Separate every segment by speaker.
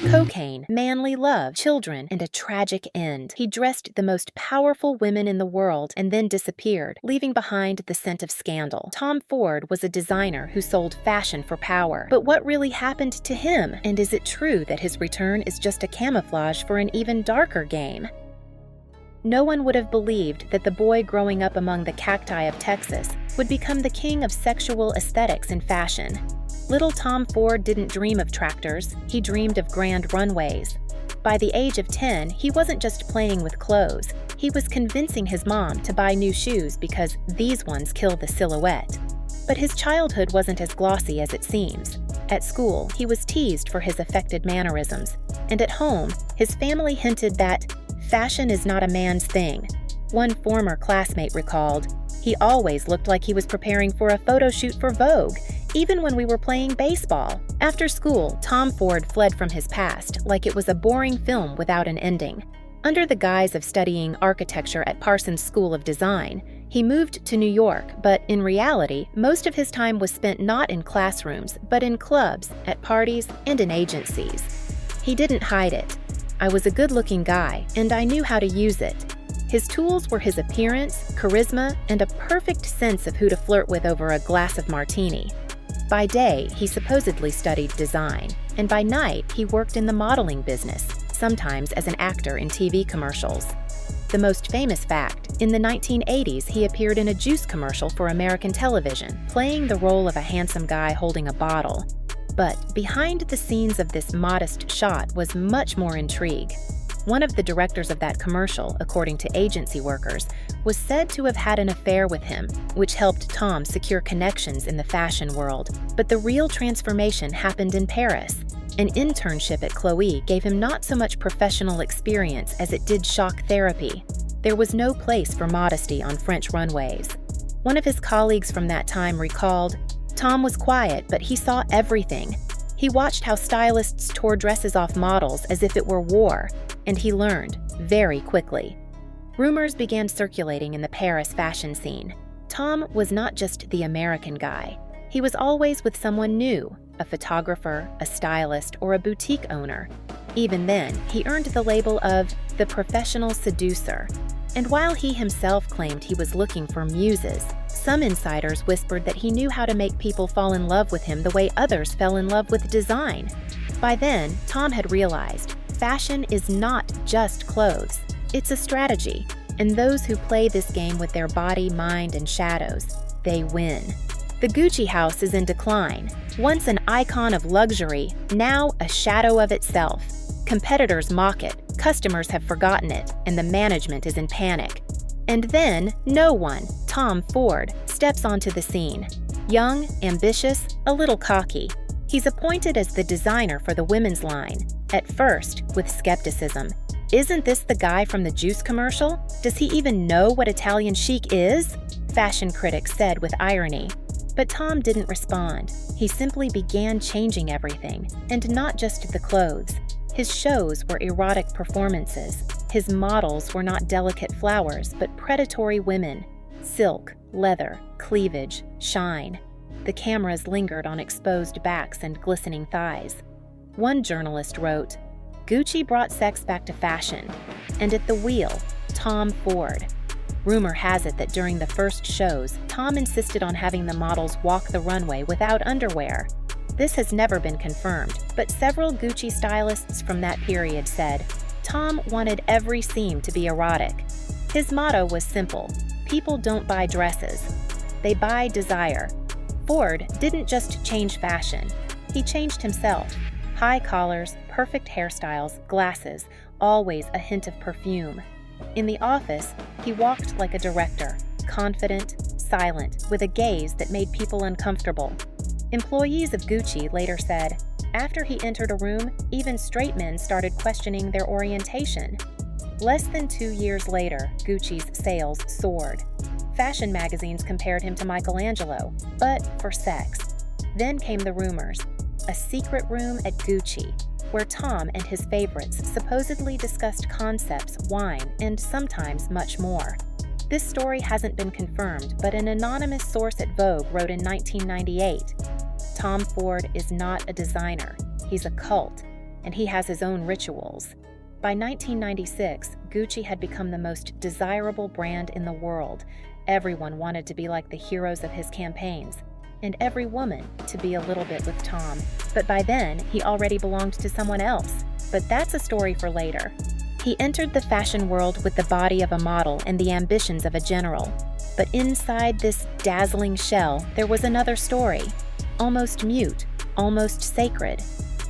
Speaker 1: Cocaine, manly love, children, and a tragic end. He dressed the most powerful women in the world and then disappeared, leaving behind the scent of scandal. Tom Ford was a designer who sold fashion for power. But what really happened to him? And is it true that his return is just a camouflage for an even darker game? No one would have believed that the boy growing up among the cacti of Texas would become the king of sexual aesthetics and fashion. Little Tom Ford didn't dream of tractors, he dreamed of grand runways. By the age of 10, he wasn't just playing with clothes, he was convincing his mom to buy new shoes because these ones kill the silhouette. But his childhood wasn't as glossy as it seems. At school, he was teased for his affected mannerisms, and at home, his family hinted that fashion is not a man's thing. One former classmate recalled, "He always looked like he was preparing for a photo shoot for Vogue, even when we were playing baseball." After school, Tom Ford fled from his past like it was a boring film without an ending. Under the guise of studying architecture at Parsons School of Design, he moved to New York, but in reality, most of his time was spent not in classrooms, but in clubs, at parties, and in agencies. He didn't hide it. "I was a good-looking guy, and I knew how to use it." His tools were his appearance, charisma, and a perfect sense of who to flirt with over a glass of martini. By day, he supposedly studied design, and by night, he worked in the modeling business, sometimes as an actor in TV commercials. The most famous fact, in the 1980s, he appeared in a juice commercial for American television, playing the role of a handsome guy holding a bottle. But behind the scenes of this modest shot was much more intrigue. One of the directors of that commercial, according to agency workers, was said to have had an affair with him, which helped Tom secure connections in the fashion world. But the real transformation happened in Paris. An internship at Chloé gave him not so much professional experience as it did shock therapy. There was no place for modesty on French runways. One of his colleagues from that time recalled, "Tom was quiet, but he saw everything. He watched how stylists tore dresses off models as if it were war, and he learned very quickly." Rumors began circulating in the Paris fashion scene. Tom was not just the American guy. He was always with someone new, a photographer, a stylist, or a boutique owner. Even then, he earned the label of the professional seducer. And while he himself claimed he was looking for muses, some insiders whispered that he knew how to make people fall in love with him the way others fell in love with design. By then, Tom had realized fashion is not just clothes. It's a strategy, and those who play this game with their body, mind, and shadows, they win. The Gucci house is in decline. Once an icon of luxury, now a shadow of itself. Competitors mock it, customers have forgotten it, and the management is in panic. And then, no one, Tom Ford, steps onto the scene. Young, ambitious, a little cocky. He's appointed as the designer for the women's line, at first with skepticism. "Isn't this the guy from the juice commercial? Does he even know what Italian chic is?" fashion critics said with irony. But Tom didn't respond. He simply began changing everything, and not just the clothes. His shows were erotic performances. His models were not delicate flowers, but predatory women. Silk, leather, cleavage, shine. The cameras lingered on exposed backs and glistening thighs. One journalist wrote, "Gucci brought sex back to fashion, and at the wheel, Tom Ford." Rumor has it that during the first shows, Tom insisted on having the models walk the runway without underwear. This has never been confirmed, but several Gucci stylists from that period said, Tom wanted every seam to be erotic. His motto was simple, "People don't buy dresses, they buy desire." Ford didn't just change fashion, he changed himself. High collars, perfect hairstyles, glasses, always a hint of perfume. In the office, he walked like a director, confident, silent, with a gaze that made people uncomfortable. Employees of Gucci later said, after he entered a room, even straight men started questioning their orientation. Less than 2 years later, Gucci's sales soared. Fashion magazines compared him to Michelangelo, but for sex. Then came the rumors. A secret room at Gucci, where Tom and his favorites supposedly discussed concepts, wine, and sometimes much more. This story hasn't been confirmed, but an anonymous source at Vogue wrote in 1998, Tom Ford is not a designer, he's a cult, and he has his own rituals. By 1996, Gucci had become the most desirable brand in the world. Everyone wanted to be like the heroes of his campaigns, and every woman to be a little bit with Tom. But by then, he already belonged to someone else. But that's a story for later. He entered the fashion world with the body of a model and the ambitions of a general. But inside this dazzling shell, there was another story, almost mute, almost sacred.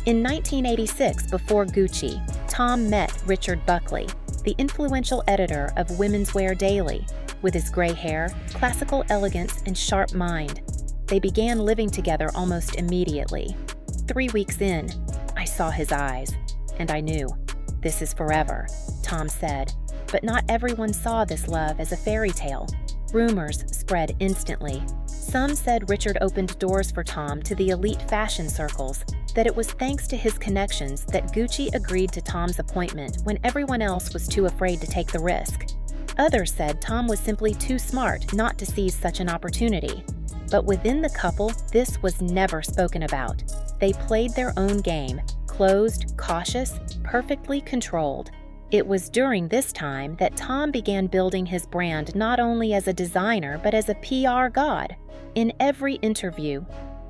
Speaker 1: In 1986, before Gucci, Tom met Richard Buckley, the influential editor of Women's Wear Daily. With his gray hair, classical elegance, and sharp mind, they began living together almost immediately. 3 weeks in, I saw his eyes, and I knew, this is forever, Tom said. But not everyone saw this love as a fairy tale. Rumors spread instantly. Some said Richard opened doors for Tom to the elite fashion circles, that it was thanks to his connections that Gucci agreed to Tom's appointment when everyone else was too afraid to take the risk. Others said Tom was simply too smart not to seize such an opportunity. But within the couple, this was never spoken about. They played their own game, closed, cautious, perfectly controlled. It was during this time that Tom began building his brand not only as a designer but as a PR god. In every interview,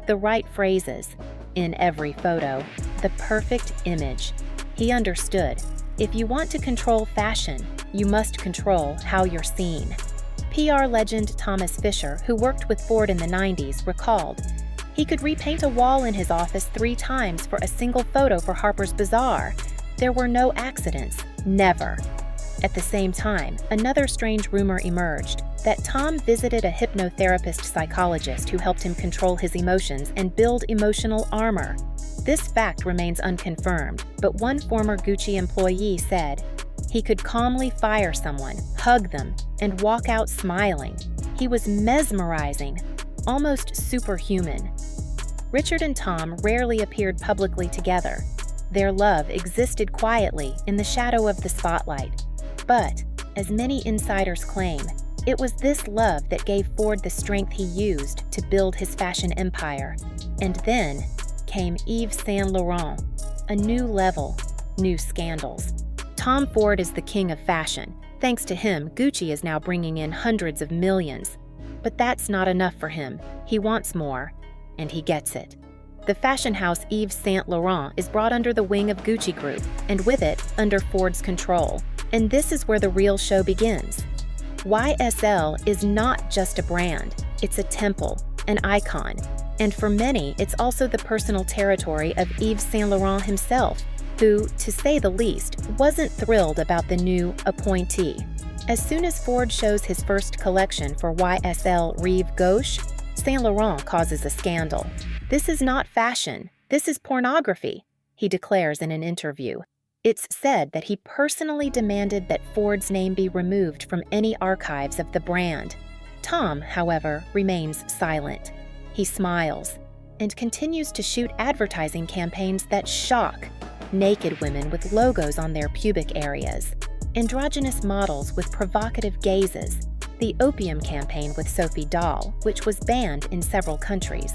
Speaker 1: the right phrases. In every photo, the perfect image. He understood, if you want to control fashion, you must control how you're seen. PR legend Thomas Fisher, who worked with Ford in the 90s, recalled, he could repaint a wall in his office 3 times for a single photo for Harper's Bazaar. There were no accidents, never. At the same time, another strange rumor emerged, that Tom visited a hypnotherapist psychologist who helped him control his emotions and build emotional armor. This fact remains unconfirmed, but one former Gucci employee said, he could calmly fire someone, hug them, and walk out smiling. He was mesmerizing, almost superhuman. Richard and Tom rarely appeared publicly together. Their love existed quietly in the shadow of the spotlight. But, as many insiders claim, it was this love that gave Ford the strength he used to build his fashion empire. And then came Yves Saint Laurent, a new level, new scandals. Tom Ford is the king of fashion. Thanks to him, Gucci is now bringing in hundreds of millions. But that's not enough for him. He wants more, and he gets it. The fashion house Yves Saint Laurent is brought under the wing of Gucci Group, and with it, under Ford's control. And this is where the real show begins. YSL is not just a brand, it's a temple, an icon. And for many, it's also the personal territory of Yves Saint Laurent himself, who, to say the least, wasn't thrilled about the new appointee. As soon as Ford shows his first collection for YSL Rive Gauche, Saint Laurent causes a scandal. This is not fashion, this is pornography, he declares in an interview. It's said that he personally demanded that Ford's name be removed from any archives of the brand. Tom, however, remains silent. He smiles and continues to shoot advertising campaigns that shock. Naked women with logos on their pubic areas. Androgynous models with provocative gazes. The opium campaign with Sophie Dahl, which was banned in several countries.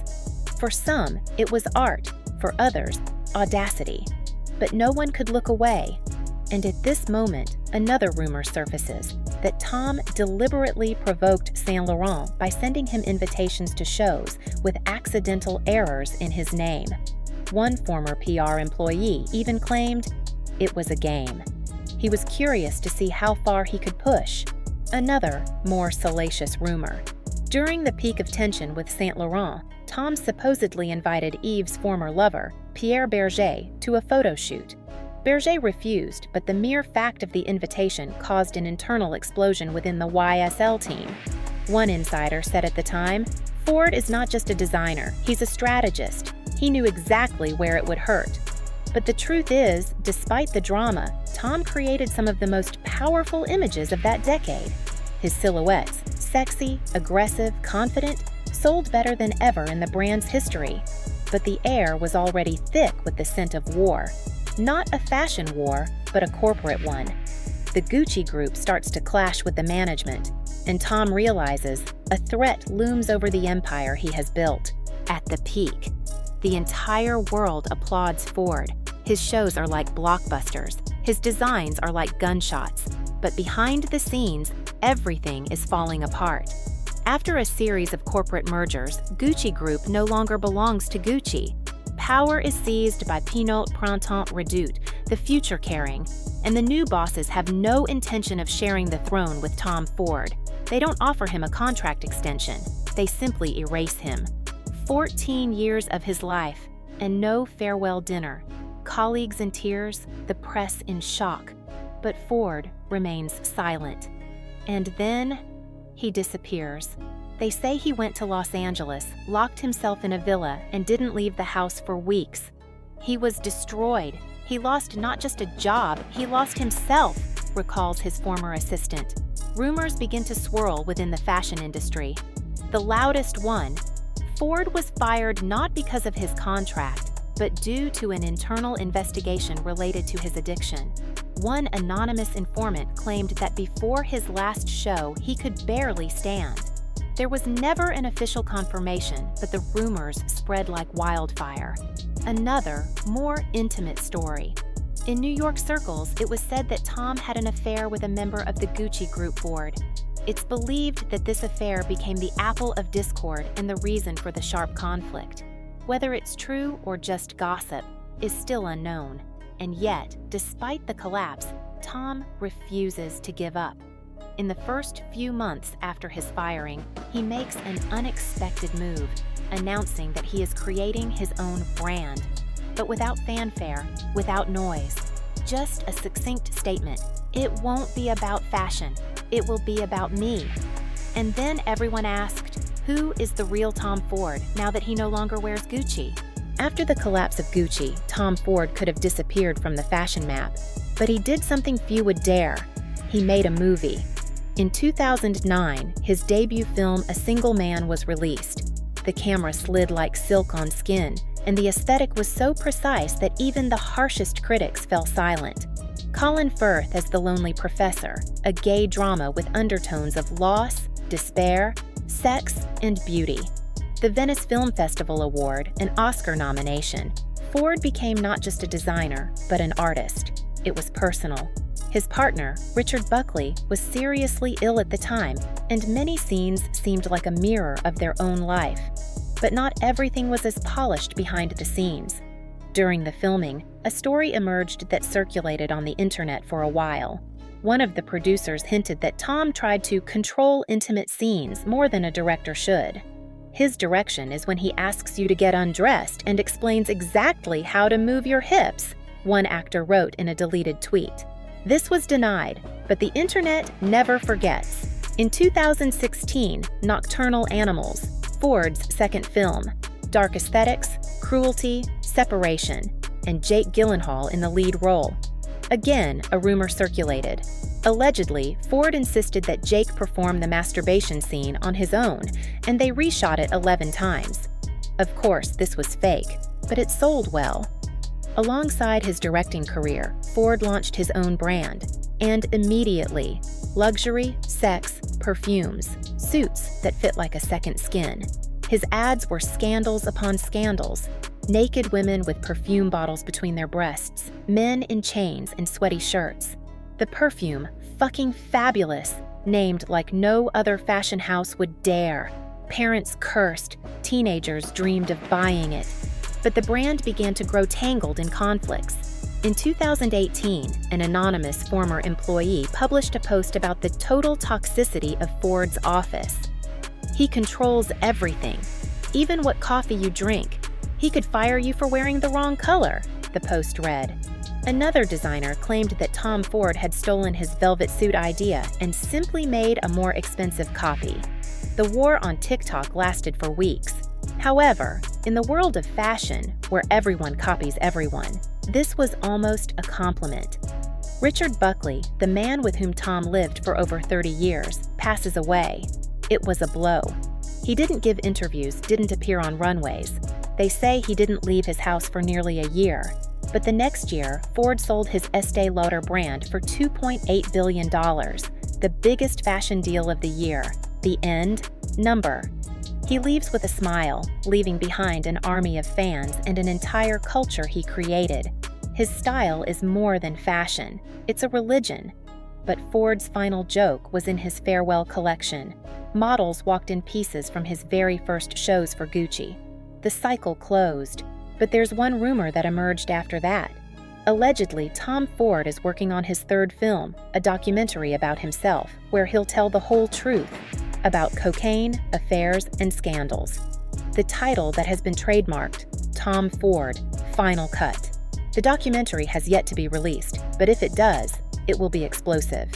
Speaker 1: For some, it was art. For others, audacity. But no one could look away. And at this moment, another rumor surfaces, that Tom deliberately provoked Saint Laurent by sending him invitations to shows with accidental errors in his name. One former PR employee even claimed it was a game. He was curious to see how far he could push. Another, more salacious rumor. During the peak of tension with Saint Laurent, Tom supposedly invited Yves' former lover, Pierre Berger, to a photo shoot. Berger refused, but the mere fact of the invitation caused an internal explosion within the YSL team. One insider said at the time, Ford is not just a designer, he's a strategist. He knew exactly where it would hurt. But the truth is, despite the drama, Tom created some of the most powerful images of that decade. His silhouettes, sexy, aggressive, confident, sold better than ever in the brand's history. But the air was already thick with the scent of war. Not a fashion war, but a corporate one. The Gucci Group starts to clash with the management, and Tom realizes a threat looms over the empire he has built. At the peak, the entire world applauds Ford. His shows are like blockbusters. His designs are like gunshots. But behind the scenes, everything is falling apart. After a series of corporate mergers, Gucci Group no longer belongs to Gucci. Power is seized by Pinot Printemps Redoute, the future-caring, and the new bosses have no intention of sharing the throne with Tom Ford. They don't offer him a contract extension. They simply erase him. 14 years of his life, and no farewell dinner. Colleagues in tears, the press in shock. But Ford remains silent. And then he disappears. They say he went to Los Angeles, locked himself in a villa, and didn't leave the house for weeks. He was destroyed. He lost not just a job, he lost himself, recalls his former assistant. Rumors begin to swirl within the fashion industry. The loudest one: Ford was fired not because of his contract, but due to an internal investigation related to his addiction. One anonymous informant claimed that before his last show, he could barely stand. There was never an official confirmation, but the rumors spread like wildfire. Another, more intimate story. In New York circles, it was said that Tom had an affair with a member of the Gucci Group board. It's believed that this affair became the apple of discord and the reason for the sharp conflict. Whether it's true or just gossip is still unknown. And yet, despite the collapse, Tom refuses to give up. In the first few months after his firing, he makes an unexpected move, announcing that he is creating his own brand. But without fanfare, without noise. Just a succinct statement: it won't be about fashion, it will be about me. And then everyone asked, who is the real Tom Ford now that he no longer wears Gucci? After the collapse of Gucci, Tom Ford could have disappeared from the fashion map. But he did something few would dare. He made a movie. In 2009, his debut film A Single Man was released. The camera slid like silk on skin, and the aesthetic was so precise that even the harshest critics fell silent. Colin Firth as the lonely professor, a gay drama with undertones of loss, despair, sex, and beauty. The Venice Film Festival award, an Oscar nomination. Ford became not just a designer, but an artist. It was personal. His partner, Richard Buckley, was seriously ill at the time, and many scenes seemed like a mirror of their own life. But not everything was as polished behind the scenes. During the filming, a story emerged that circulated on the internet for a while. One of the producers hinted that Tom tried to control intimate scenes more than a director should. His direction is when he asks you to get undressed and explains exactly how to move your hips, one actor wrote in a deleted tweet. This was denied, but the internet never forgets. In 2016, Nocturnal Animals, Ford's second film, dark aesthetics, cruelty, separation, and Jake Gyllenhaal in the lead role. Again, a rumor circulated. Allegedly, Ford insisted that Jake perform the masturbation scene on his own, and they reshot it 11 times. Of course, this was fake, but it sold well. Alongside his directing career, Ford launched his own brand, and immediately, luxury, sex, perfumes, suits that fit like a second skin. His ads were scandals upon scandals, naked women with perfume bottles between their breasts, men in chains and sweaty shirts. The perfume, fucking fabulous, named like no other fashion house would dare. Parents cursed, teenagers dreamed of buying it. But the brand began to grow tangled in conflicts. In 2018, an anonymous former employee published a post about the total toxicity of Ford's office. He controls everything, even what coffee you drink. He could fire you for wearing the wrong color, the post read. Another designer claimed that Tom Ford had stolen his velvet suit idea and simply made a more expensive copy. The war on TikTok lasted for weeks. However, in the world of fashion, where everyone copies everyone, this was almost a compliment. Richard Buckley, the man with whom Tom lived for over 30 years, passes away. It was a blow. He didn't give interviews, didn't appear on runways. They say he didn't leave his house for nearly a year. But the next year, Ford sold his Estee Lauder brand for $2.8 billion, the biggest fashion deal of the year. The end? Number. He leaves with a smile, leaving behind an army of fans and an entire culture he created. His style is more than fashion, it's a religion. But Ford's final joke was in his farewell collection. Models walked in pieces from his very first shows for Gucci. The cycle closed, but there's one rumor that emerged after that. Allegedly, Tom Ford is working on his third film, a documentary about himself, where he'll tell the whole truth about cocaine, affairs, and scandals. The title that has been trademarked, Tom Ford, Final Cut. The documentary has yet to be released, but if it does, it will be explosive.